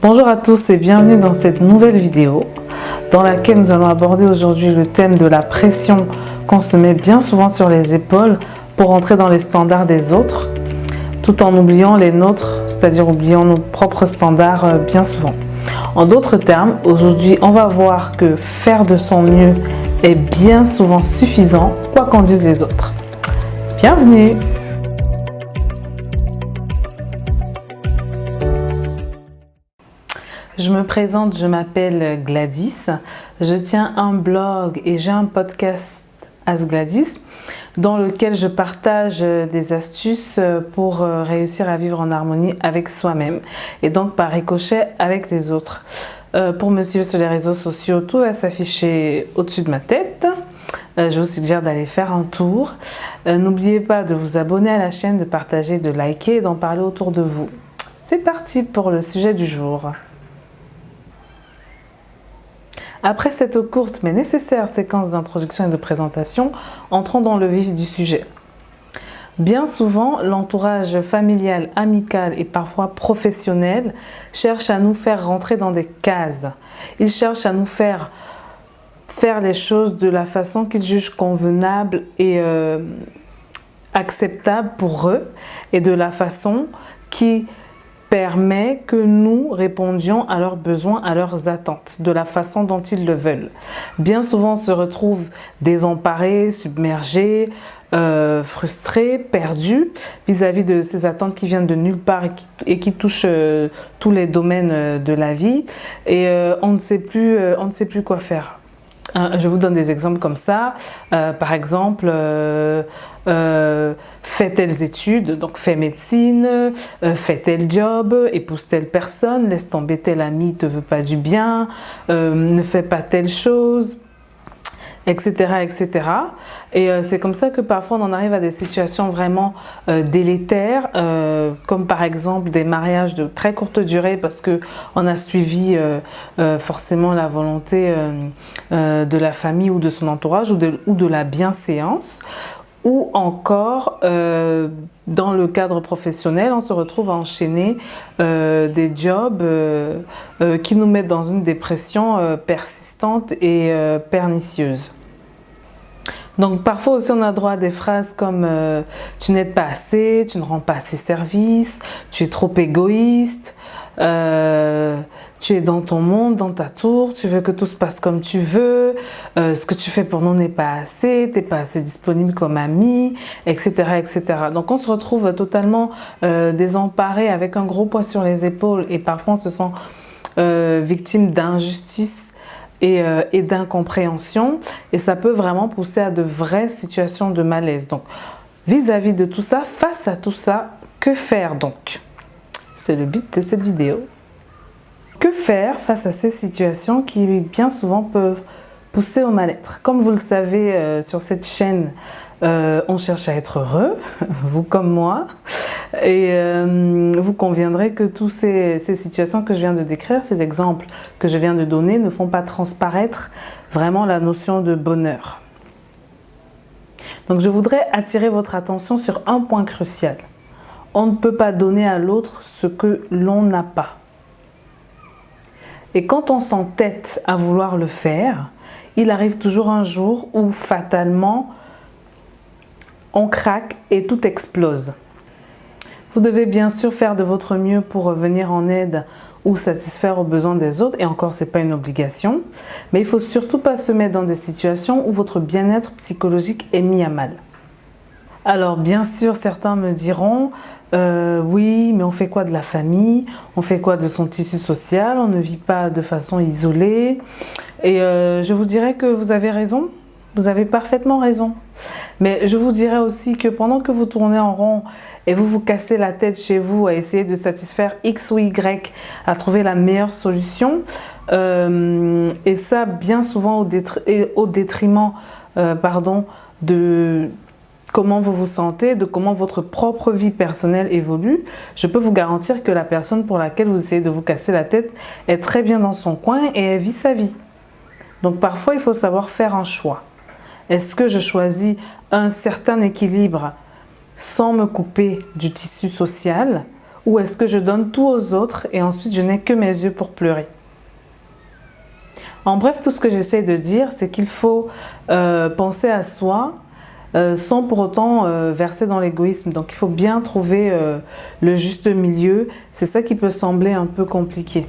Bonjour à tous et bienvenue dans cette nouvelle vidéo dans laquelle nous allons aborder aujourd'hui le thème de la pression qu'on se met bien souvent sur les épaules pour entrer dans les standards des autres tout en oubliant les nôtres, c'est-à-dire oubliant nos propres standards bien souvent. En d'autres termes, aujourd'hui on va voir que faire de son mieux est bien souvent suffisant, quoi qu'en disent les autres. Bienvenue! Je me présente, je m'appelle Gladys, je tiens un blog et j'ai un podcast As Gladys dans lequel je partage des astuces pour réussir à vivre en harmonie avec soi-même et donc par ricochet avec les autres. Pour me suivre sur les réseaux sociaux, tout va s'afficher au-dessus de ma tête. Je vous suggère d'aller faire un tour. N'oubliez pas de vous abonner à la chaîne, de partager, de liker et d'en parler autour de vous. C'est parti pour le sujet du jour. Après cette courte mais nécessaire séquence d'introduction et de présentation, entrons dans le vif du sujet. Bien souvent, l'entourage familial, amical et parfois professionnel cherche à nous faire rentrer dans des cases. Il cherche à nous faire les choses de la façon qu'ils jugent convenable et acceptable pour eux et de la façon qui permet que nous répondions à leurs besoins, à leurs attentes, de la façon dont ils le veulent. Bien souvent, on se retrouve désemparés, submergés, frustrés, perdus vis-à-vis de ces attentes qui viennent de nulle part et qui touchent tous les domaines de la vie. Et on ne sait plus quoi faire. Je vous donne des exemples comme ça. Par exemple, fais telles études, donc fais médecine, fais tel job, épouse telle personne, laisse tomber tel ami, te veut pas du bien, ne fais pas telle chose, etc. etc. Et c'est comme ça que parfois on en arrive à des situations vraiment délétères, comme par exemple des mariages de très courte durée parce que on a suivi forcément la volonté de la famille ou de son entourage ou de la bienséance. Ou encore, dans le cadre professionnel, on se retrouve à enchaîner des jobs qui nous mettent dans une dépression persistante et pernicieuse. Donc parfois aussi on a droit à des phrases comme tu n'aides pas assez, tu ne rends pas assez service, tu es trop égoïste, tu es dans ton monde, dans ta tour, tu veux que tout se passe comme tu veux, ce que tu fais pour nous n'est pas assez, tu n'es pas assez disponible comme ami, etc., etc. Donc on se retrouve totalement désemparé avec un gros poids sur les épaules et parfois on se sent victime d'injustice et d'incompréhension et ça peut vraiment pousser à de vraies situations de malaise. Donc vis-à-vis de tout ça, face à tout ça, que faire donc? C'est le but de cette vidéo. Que faire face à ces situations qui bien souvent peuvent pousser au mal-être? Comme vous le savez, sur cette chaîne, on cherche à être heureux, vous comme moi, et vous conviendrez que toutes ces situations que je viens de décrire, ces exemples que je viens de donner, ne font pas transparaître vraiment la notion de bonheur. Donc je voudrais attirer votre attention sur un point crucial. On ne peut pas donner à l'autre ce que l'on n'a pas. Et quand on s'entête à vouloir le faire, il arrive toujours un jour où fatalement on craque et tout explose. Vous devez bien sûr faire de votre mieux pour venir en aide ou satisfaire aux besoins des autres, et encore c'est pas une obligation, mais il faut surtout pas se mettre dans des situations où votre bien-être psychologique est mis à mal. Alors bien sûr certains me diront oui, mais on fait quoi de la famille? On fait quoi de son tissu social? On ne vit pas de façon isolée. Et je vous dirais que vous avez raison. Vous avez parfaitement raison. Mais je vous dirais aussi que pendant que vous tournez en rond et vous vous cassez la tête chez vous à essayer de satisfaire X ou Y, à trouver la meilleure solution, et ça bien souvent au détriment de comment vous vous sentez, de comment votre propre vie personnelle évolue, je peux vous garantir que la personne pour laquelle vous essayez de vous casser la tête est très bien dans son coin et elle vit sa vie. Donc parfois, il faut savoir faire un choix. Est-ce que je choisis un certain équilibre sans me couper du tissu social ou est-ce que je donne tout aux autres et ensuite je n'ai que mes yeux pour pleurer? En bref, tout ce que j'essaie de dire, c'est qu'il faut penser à soi sans pour autant verser dans l'égoïsme. Donc il faut bien trouver le juste milieu. C'est ça qui peut sembler un peu compliqué.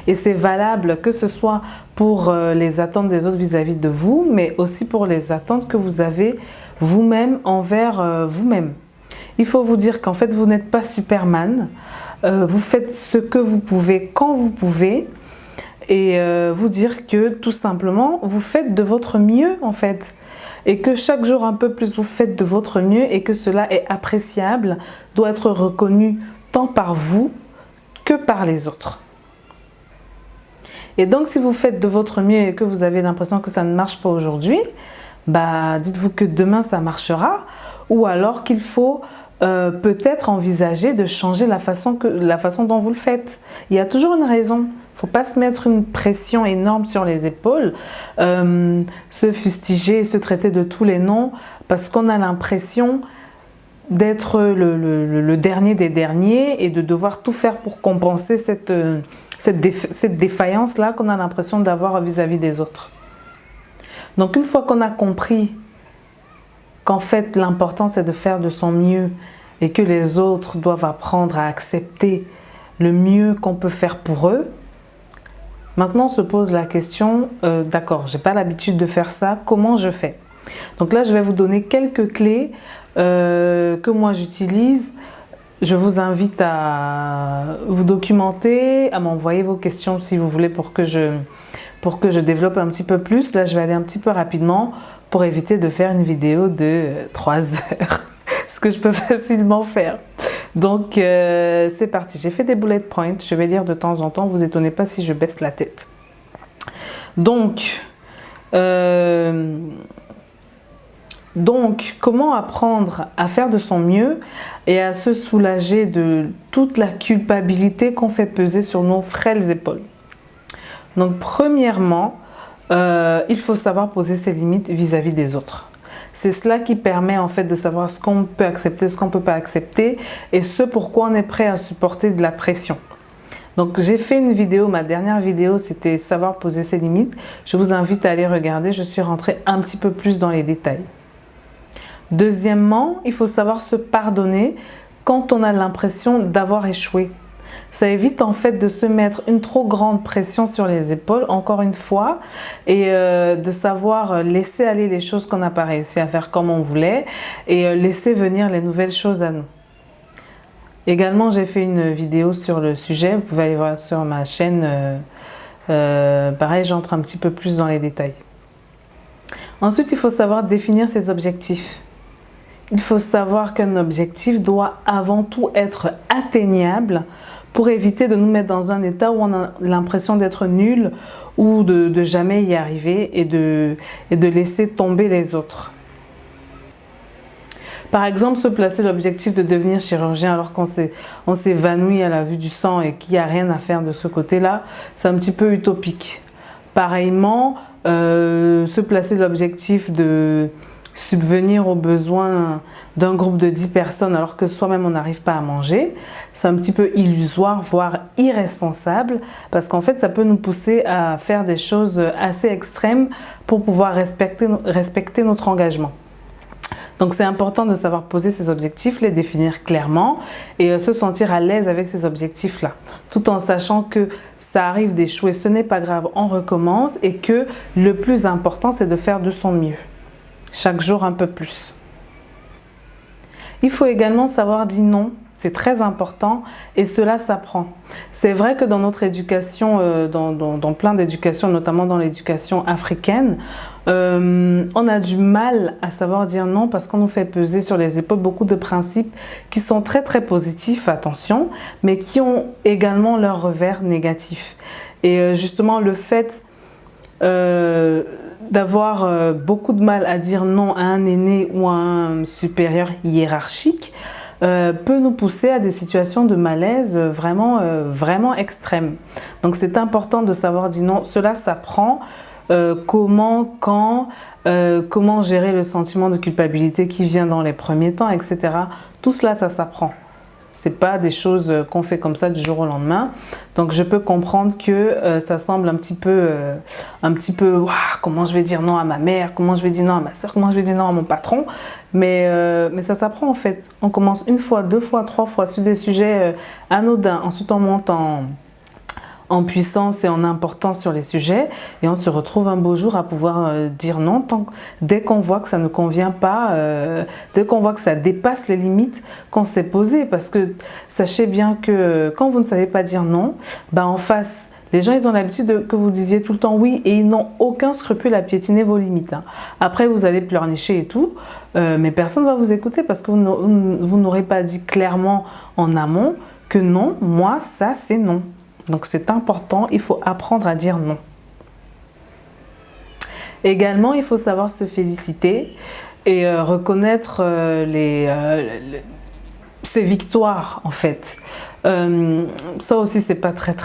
Et c'est valable que ce soit pour les attentes des autres vis-à-vis de vous, mais aussi pour les attentes que vous avez vous-même envers vous-même. Il faut vous dire qu'en fait, vous n'êtes pas Superman. Vous faites ce que vous pouvez quand vous pouvez. Et vous dire que tout simplement, vous faites de votre mieux en fait. Et que chaque jour un peu plus vous faites de votre mieux et que cela est appréciable, doit être reconnu tant par vous que par les autres. Et donc si vous faites de votre mieux et que vous avez l'impression que ça ne marche pas aujourd'hui, bah dites-vous que demain ça marchera, ou alors qu'il faut peut-être envisager de changer la façon dont vous le faites. Il y a toujours une raison. Il ne faut pas se mettre une pression énorme sur les épaules, se fustiger, se traiter de tous les noms, parce qu'on a l'impression d'être le dernier des derniers et de devoir tout faire pour compenser cette défaillance-là qu'on a l'impression d'avoir vis-à-vis des autres. Donc une fois qu'on a compris qu'en fait l'important c'est de faire de son mieux et que les autres doivent apprendre à accepter le mieux qu'on peut faire pour eux, maintenant on se pose la question, d'accord, j'ai pas l'habitude de faire ça, comment je fais? Donc là je vais vous donner quelques clés que moi j'utilise. Je vous invite à vous documenter, à m'envoyer vos questions si vous voulez pour que je développe un petit peu plus. Là je vais aller un petit peu rapidement pour éviter de faire une vidéo de 3 heures, ce que je peux facilement faire. Donc c'est parti, j'ai fait des bullet points, je vais lire de temps en temps, vous étonnez pas si je baisse la tête. Donc comment apprendre à faire de son mieux et à se soulager de toute la culpabilité qu'on fait peser sur nos frêles épaules? Donc premièrement, il faut savoir poser ses limites vis-à-vis des autres. C'est cela qui permet en fait de savoir ce qu'on peut accepter, ce qu'on ne peut pas accepter et ce pourquoi on est prêt à supporter de la pression. Donc j'ai fait une vidéo, ma dernière vidéo c'était savoir poser ses limites. Je vous invite à aller regarder, je suis rentrée un petit peu plus dans les détails. Deuxièmement, il faut savoir se pardonner quand on a l'impression d'avoir échoué. Ça évite en fait de se mettre une trop grande pression sur les épaules, encore une fois, et de savoir laisser aller les choses qu'on n'a pas réussi à faire comme on voulait et laisser venir les nouvelles choses à nous. Également, j'ai fait une vidéo sur le sujet, vous pouvez aller voir sur ma chaîne. Pareil, j'entre un petit peu plus dans les détails. Ensuite, il faut savoir définir ses objectifs. Il faut savoir qu'un objectif doit avant tout être atteignable pour éviter de nous mettre dans un état où on a l'impression d'être nul ou de jamais y arriver et de laisser tomber les autres. Par exemple, se placer l'objectif de devenir chirurgien alors qu'on s'évanouit à la vue du sang et qu'il n'y a rien à faire de ce côté-là, c'est un petit peu utopique. Pareillement, se placer l'objectif de subvenir aux besoins d'un groupe de 10 personnes alors que soi-même on n'arrive pas à manger, c'est un petit peu illusoire, voire irresponsable, parce qu'en fait ça peut nous pousser à faire des choses assez extrêmes pour pouvoir respecter notre engagement. Donc c'est important de savoir poser ses objectifs, les définir clairement et se sentir à l'aise avec ces objectifs-là, tout en sachant que ça arrive d'échouer, ce n'est pas grave, on recommence et que le plus important c'est de faire de son mieux. Chaque jour un peu plus. Il faut également savoir dire non, c'est très important et cela s'apprend. C'est vrai que dans notre éducation, dans plein d'éducations, notamment dans l'éducation africaine, on a du mal à savoir dire non parce qu'on nous fait peser sur les épaules beaucoup de principes qui sont très très positifs, attention, mais qui ont également leur revers négatif. Et justement le fait d'avoir beaucoup de mal à dire non à un aîné ou à un supérieur hiérarchique peut nous pousser à des situations de malaise vraiment extrêmes. Donc c'est important de savoir dire non, cela s'apprend, comment, quand, comment gérer le sentiment de culpabilité qui vient dans les premiers temps, etc. Tout cela, ça s'apprend. C'est pas des choses qu'on fait comme ça du jour au lendemain. Donc je peux comprendre que ça semble un petit peu, comment je vais dire non à ma mère, comment je vais dire non à ma soeur, comment je vais dire non à mon patron. Mais ça s'apprend en fait. On commence une fois, deux fois, trois fois sur des sujets anodins. Ensuite on monte en puissance et en importance sur les sujets et on se retrouve un beau jour à pouvoir dire non dès qu'on voit que ça ne convient pas, dès qu'on voit que ça dépasse les limites qu'on s'est posées. Parce que sachez bien que quand vous ne savez pas dire non, en face, les gens ils ont l'habitude que vous disiez tout le temps oui et ils n'ont aucun scrupule à piétiner vos limites. Après vous allez pleurnicher et tout, mais personne ne va vous écouter parce que vous n'aurez pas dit clairement en amont que non, moi ça c'est non. Donc c'est important, il faut apprendre à dire non. Également, il faut savoir se féliciter et reconnaître ses victoires en fait. Ça aussi c'est pas très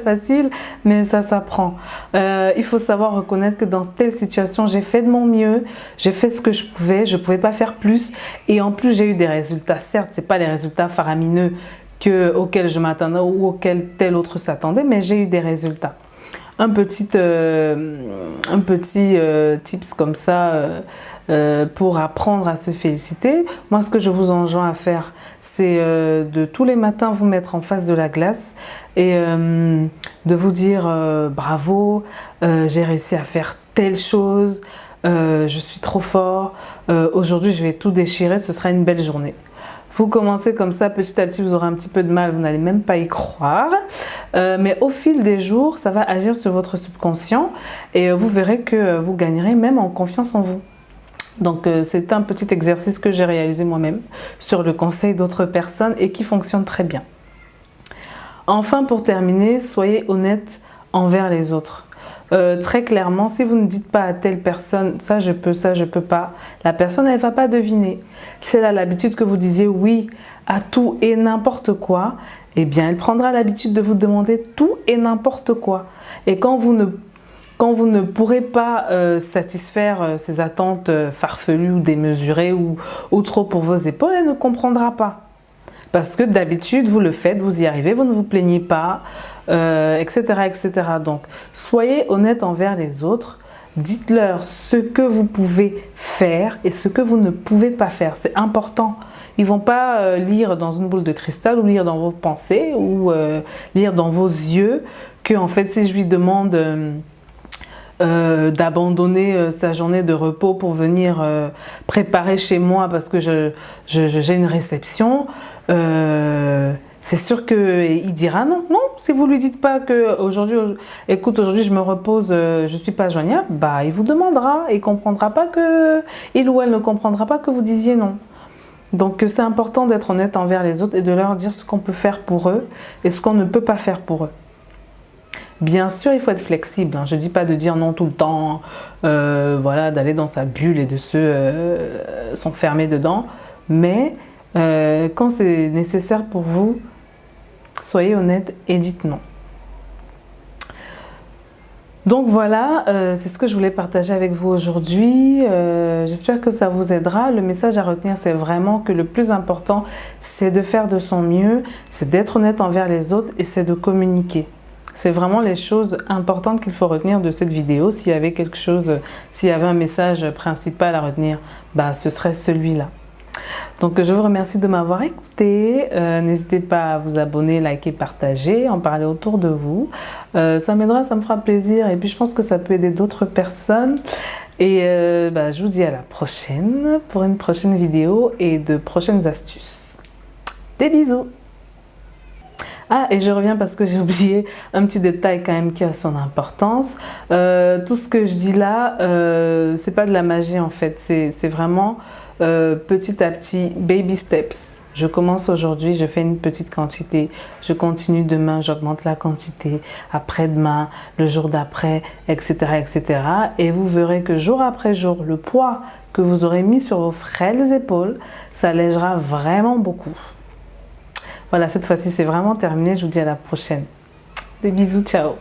facile, mais ça s'apprend. Il faut savoir reconnaître que dans telle situation j'ai fait de mon mieux, j'ai fait ce que je pouvais pas faire plus et en plus j'ai eu des résultats. Certes, c'est pas les résultats faramineux auquel je m'attendais ou auquel tel autre s'attendait, mais j'ai eu des résultats. Un petit tips comme ça pour apprendre à se féliciter. Moi, ce que je vous enjoins à faire, c'est de tous les matins vous mettre en face de la glace et de vous dire bravo, j'ai réussi à faire telle chose, je suis trop fort, aujourd'hui je vais tout déchirer, ce sera une belle journée. Vous commencez comme ça, petit à petit, vous aurez un petit peu de mal, vous n'allez même pas y croire. Mais au fil des jours, ça va agir sur votre subconscient et vous verrez que vous gagnerez même en confiance en vous. Donc, c'est un petit exercice que j'ai réalisé moi-même sur le conseil d'autres personnes et qui fonctionne très bien. Enfin, pour terminer, soyez honnête envers les autres. Très clairement, si vous ne dites pas à telle personne ça je peux pas, la personne elle va pas deviner. Si elle a l'habitude que vous disiez oui à tout et n'importe quoi, eh bien elle prendra l'habitude de vous demander tout et n'importe quoi. Et quand vous ne pourrez pas satisfaire ses attentes farfelues ou démesurées ou trop pour vos épaules, elle ne comprendra pas. Parce que d'habitude, vous le faites, vous y arrivez, vous ne vous plaignez pas, etc., etc. Donc, soyez honnête envers les autres. Dites-leur ce que vous pouvez faire et ce que vous ne pouvez pas faire. C'est important. Ils ne vont pas lire dans une boule de cristal ou lire dans vos pensées ou lire dans vos yeux que, en fait, si je lui demande d'abandonner sa journée de repos pour venir préparer chez moi parce que j'ai une réception, c'est sûr qu'il dira non. Non, si vous lui dites pas que aujourd'hui je me repose, je suis pas joignable, il vous demandera et il comprendra pas il ou elle ne comprendra pas que vous disiez non. Donc c'est important d'être honnête envers les autres et de leur dire ce qu'on peut faire pour eux et ce qu'on ne peut pas faire pour eux. Bien sûr, il faut être flexible. Je ne dis pas de dire non tout le temps, d'aller dans sa bulle et de s'enfermer dedans. Mais quand c'est nécessaire pour vous, soyez honnête et dites non. Donc voilà, c'est ce que je voulais partager avec vous aujourd'hui. J'espère que ça vous aidera. Le message à retenir, c'est vraiment que le plus important, c'est de faire de son mieux, c'est d'être honnête envers les autres et c'est de communiquer. C'est vraiment les choses importantes qu'il faut retenir de cette vidéo. S'il y avait un message principal à retenir, ce serait celui-là. Donc je vous remercie de m'avoir écouté. N'hésitez pas à vous abonner, liker, partager, en parler autour de vous. Ça m'aidera, ça me fera plaisir et puis je pense que ça peut aider d'autres personnes. Et je vous dis à la prochaine pour une prochaine vidéo et de prochaines astuces. Des bisous! Ah, et je reviens parce que j'ai oublié un petit détail quand même qui a son importance. Tout ce que je dis là, c'est pas de la magie en fait. C'est vraiment petit à petit, baby steps. Je commence aujourd'hui, je fais une petite quantité. Je continue demain, j'augmente la quantité. Après-demain, le jour d'après, etc., etc. Et vous verrez que jour après jour, le poids que vous aurez mis sur vos frêles épaules s'allégera vraiment beaucoup. Voilà, cette fois-ci, c'est vraiment terminé. Je vous dis à la prochaine. Des bisous, ciao!